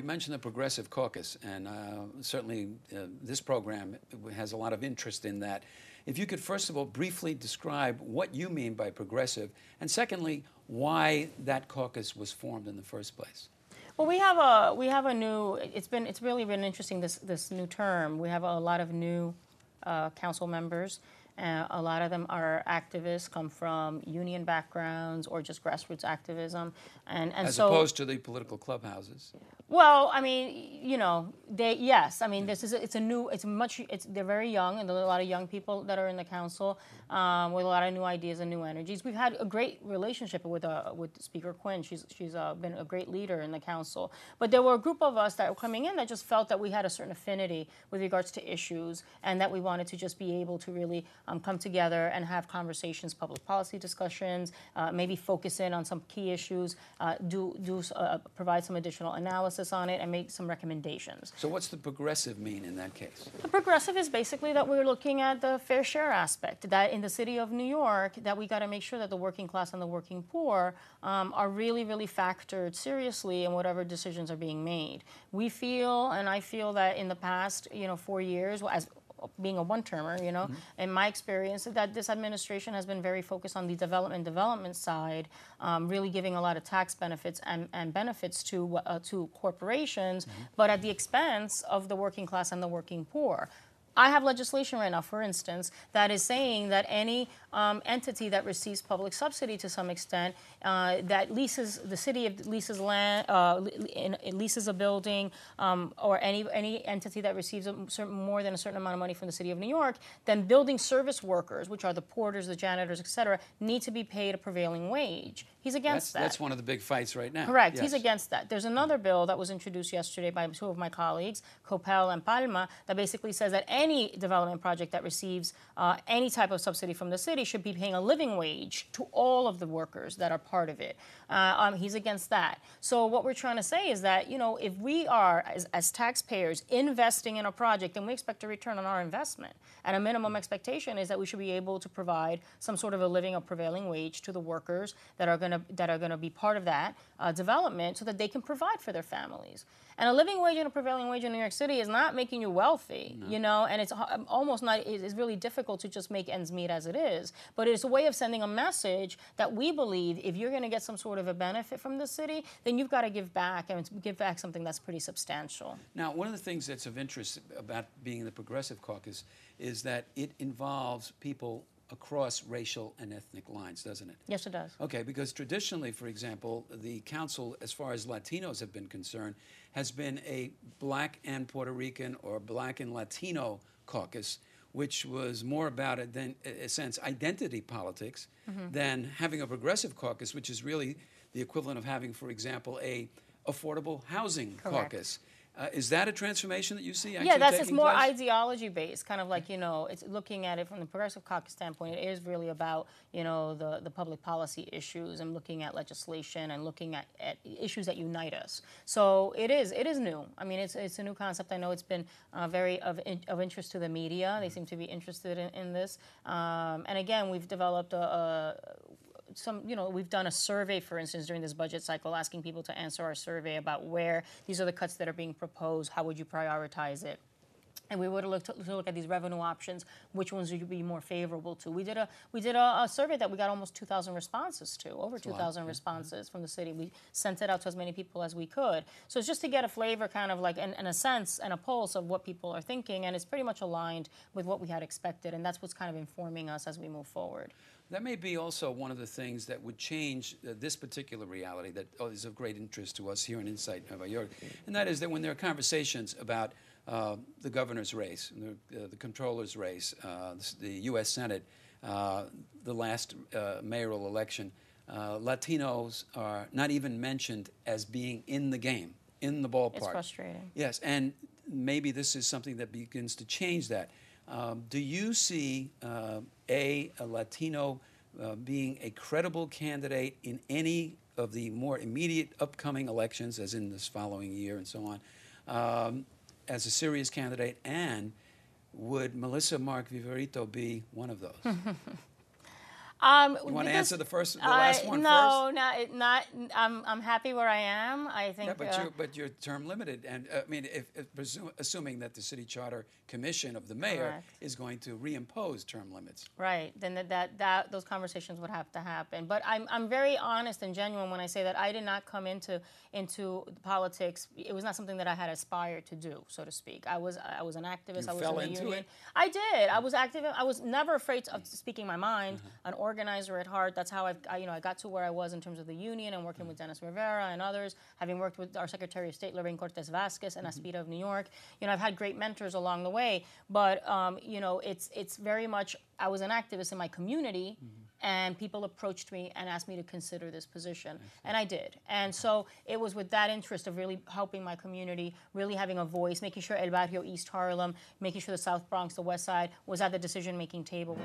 mentioned the Progressive Caucus, and certainly this program has a lot of interest in that. If you could, first of all, briefly describe what you mean by progressive, and secondly, why that caucus was formed in the first place. Well, we have a new. It's really been interesting this new term. We have a lot of new council members. A lot of them are activists, come from union backgrounds or just grassroots activism, and as so, opposed to the political clubhouses. Well, I mean, you know, yes. I mean, they're very young, and there are a lot of young people that are in the council with a lot of new ideas and new energies. We've had a great relationship with Speaker Quinn. She's been a great leader in the council. But there were a group of us that were coming in that just felt that we had a certain affinity with regards to issues, and that we wanted to just be able to really come together and have conversations, public policy discussions, maybe focus in on some key issues, provide some additional analysis on it, and make some recommendations. So what's the progressive mean in that case? The progressive is basically that we're looking at the fair share aspect, that in the city of New York, that we got to make sure that the working class and the working poor are really, really factored seriously in whatever decisions are being made. We feel, and I feel that in the past, 4 years, as being a one-termer, in my experience, that this administration has been very focused on the development side, really giving a lot of tax benefits and benefits to corporations, but at the expense of the working class and the working poor. I have legislation right now, for instance, that is saying that any entity that receives public subsidy to some extent, that the city leases land, leases a building, or any entity that receives more than a certain amount of money from the city of New York, then building service workers, which are the porters, the janitors, et cetera, need to be paid a prevailing wage. He's against that. That's one of the big fights right now. Correct. Yes. He's against that. There's another bill that was introduced yesterday by two of my colleagues, Coppell and Palma, that basically says that any development project that receives any type of subsidy from the city should be paying a living wage to all of the workers that are part of it. He's against that. So what we're trying to say is that, if we are, as taxpayers, investing in a project, then we expect a return on our investment. And a minimum expectation is that we should be able to provide some sort of a living or prevailing wage to the workers that are going to be part of that development, so that they can provide for their families. And a living wage and a prevailing wage in New York City is not making you wealthy, and it's almost not, it's really difficult to just make ends meet as it is. But it's a way of sending a message that we believe if you're going to get some sort of a benefit from the city, then you've got to give back, and give back something that's pretty substantial. Now, one of the things that's of interest about being in the Progressive Caucus is that it involves people across racial and ethnic lines, doesn't it? Yes, it does. Okay, because traditionally, for example, the council, as far as Latinos have been concerned, has been a Black and Puerto Rican or Black and Latino caucus, which was more about, in a sense, identity politics than having a Progressive Caucus, which is really the equivalent of having, for example, a affordable housing caucus. Is that a transformation that you see actually taking it's more place? ideology-based, kind of like, it's looking at it from the Progressive Caucus standpoint. It is really about, the public policy issues, and looking at legislation, and looking at issues that unite us. So it is new. I mean, it's a new concept. I know it's been very of interest to the media. They seem to be interested in this. And again, we've developed we've done a survey, for instance, during this budget cycle, asking people to answer our survey about where these are the cuts that are being proposed, how would you prioritize it? And we would look at these revenue options, which ones would you be more favorable to? We did a survey that we got almost 2,000 responses to, over 2,000 responses from the city. We sent it out to as many people as we could. So it's just to get a flavor, kind of like, and a sense and a pulse of what people are thinking, and it's pretty much aligned with what we had expected, and that's what's kind of informing us as we move forward. That may be also one of the things that would change this particular reality that is of great interest to us here in Insight New York, and that is that when there are conversations about the governor's race, the controller's race, the U.S. Senate, the last mayoral election, Latinos are not even mentioned as being in the game, in the ballpark. It's frustrating. Yes, and maybe this is something that begins to change that. Do you see a Latino being a credible candidate in any of the more immediate upcoming elections, as in this following year and so on, as a serious candidate? And would Melissa Mark-Viverito be one of those? You want to answer the last one no, first? not. I'm happy where I am. I think. Yeah, but you're term limited, and I mean, assuming that the city charter commission of the mayor Correct. is going to reimpose term limits. Right. Then that those conversations would have to happen. But I'm very honest and genuine when I say that I did not come into politics. It was not something that I had aspired to do, so to speak. I was an activist. You I was fell in the into union. it? I did. I was active. I was never afraid of speaking my mind. An organizer at heart. That's how I got to where I was in terms of the union and working with Dennis Rivera and others. Having worked with our Secretary of State Lorraine Cortez Vasquez and Aspida of New York. I've had great mentors along the way. But it's very much. I was an activist in my community. And people approached me and asked me to consider this position. And I did. And so it was with that interest of really helping my community, really having a voice, making sure El Barrio, East Harlem, making sure the South Bronx, the West Side was at the decision-making table.